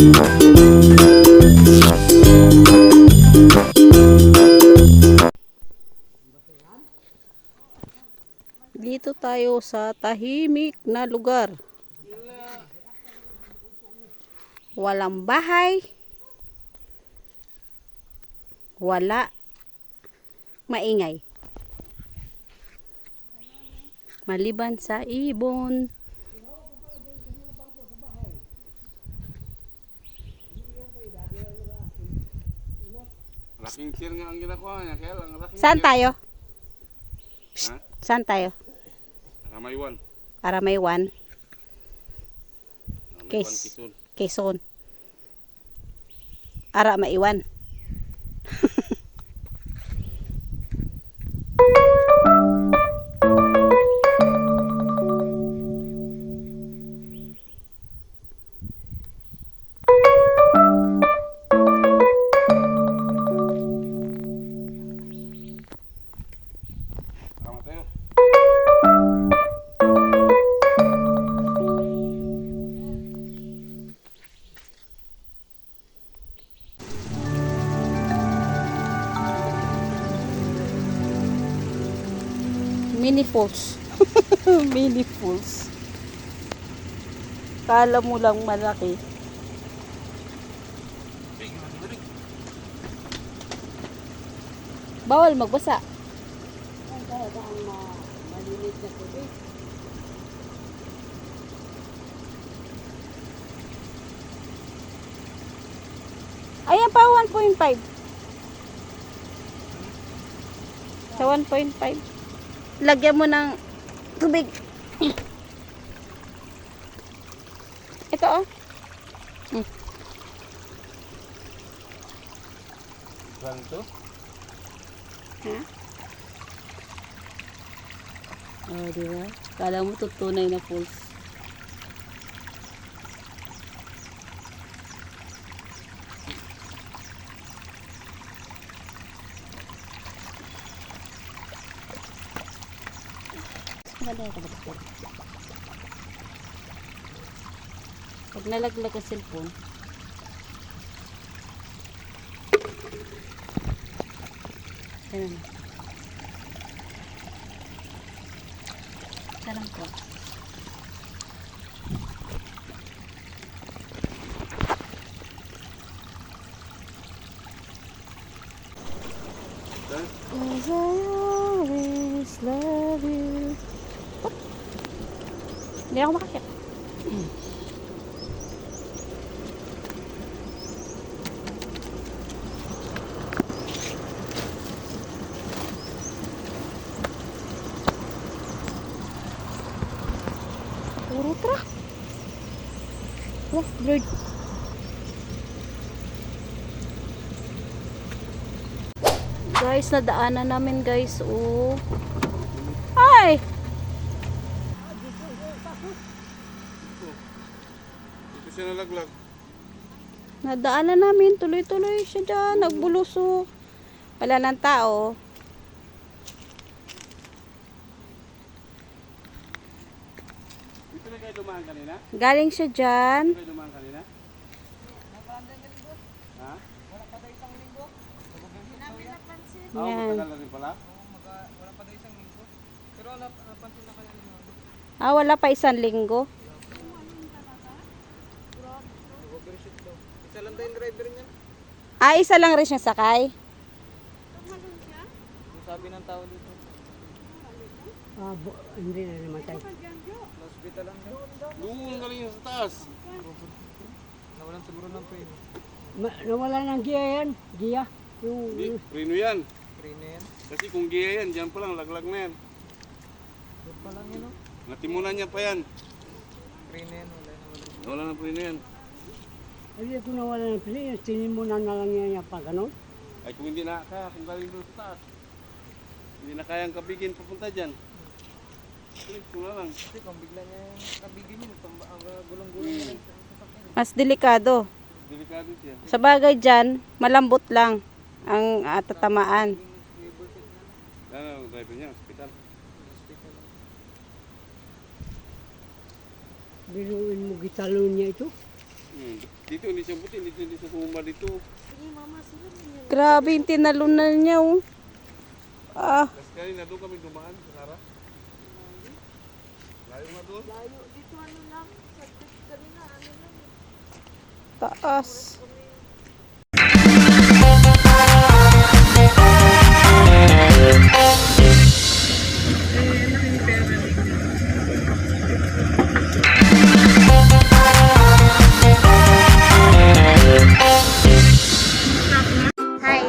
Dito tayo sa tahimik na lugar. Walang bahay. Wala maingay. Maliban sa ibon. Laking chair nga ang ginakuha niya, kaya lang laking Saan chair. tayo? Ha? Saan tayo? Ramaywan. Aramaywan, Ramaywan, Kes. Quezon. Quezon. Ara maiwan. Tama tayo. Mini falls. Mini falls. Kala mo lang malaki. Bawal magbasa. Ang talaga ang malinis na tubig. Ayan pa, 1.5. Sa 1.5. Lagyan mo ng tubig. Ito oh. Saan ito? Ha? Oh, diba? Kala mo tutunay na falls. Maganda ka ba? Pag nalaglag ang cellphone, ganun. Ganun po. Cause I always love you. Oh. Hindi ako makakit. Puro truck. Wah, bird. Guys, nadaanan namin guys. Oh. Ay! Dito siya nalaglag. Nadaanan namin. Tuloy-tuloy siya dyan. Nagbulusok. Wala ng tao. Dito na kayo dumaan kanina? Galing siya dyan. Dito kayo dumaan kanina? Ha? Oo, Yan. matagal na rin pala. Ah, wala pa isang linggo. Isa lang daw yung driver niya. Ah, isa lang rin siya sakay. Yung sabi ng tao dito. Hindi na namatay. Hospital lang daw. Doon galing sa taas. Nawalan siguro ng pain. Nawala ng giya yan. Giya. Hindi, preno yan. Train na yan. Kasi kung giya yan, dyan pa lang, laglag na yan. Doon pa lang yun, oh. Natimunan niya pa yan. Train na yan. Wala na wala. Wala na preno yan. Hindi ko nawala ng pili. Tinimunan na lang yan pa ganun. Ay kung hindi na kaya, kung galing doon sa taas. Hindi na kayang kabigin papunta dyan. Click ko na lang. Kasi kung bigla niya yung kabigin niya, ang gulong-gulong niya lang sa sasakyan. Mas delikado. Delikado siya. Sa bagay dyan, malambot lang ang tatamaan. Ano ang driver niya? Hospital. Hospital lang. Biruin mo gitalon niya ito. Dito hindi siya buti, dito hindi siya sumuma dito. Grabe yung tinalunan niya, oh. Ah, Tapos kanina doon kami dumaan, Nara. Layo nga doon. taas. Hi.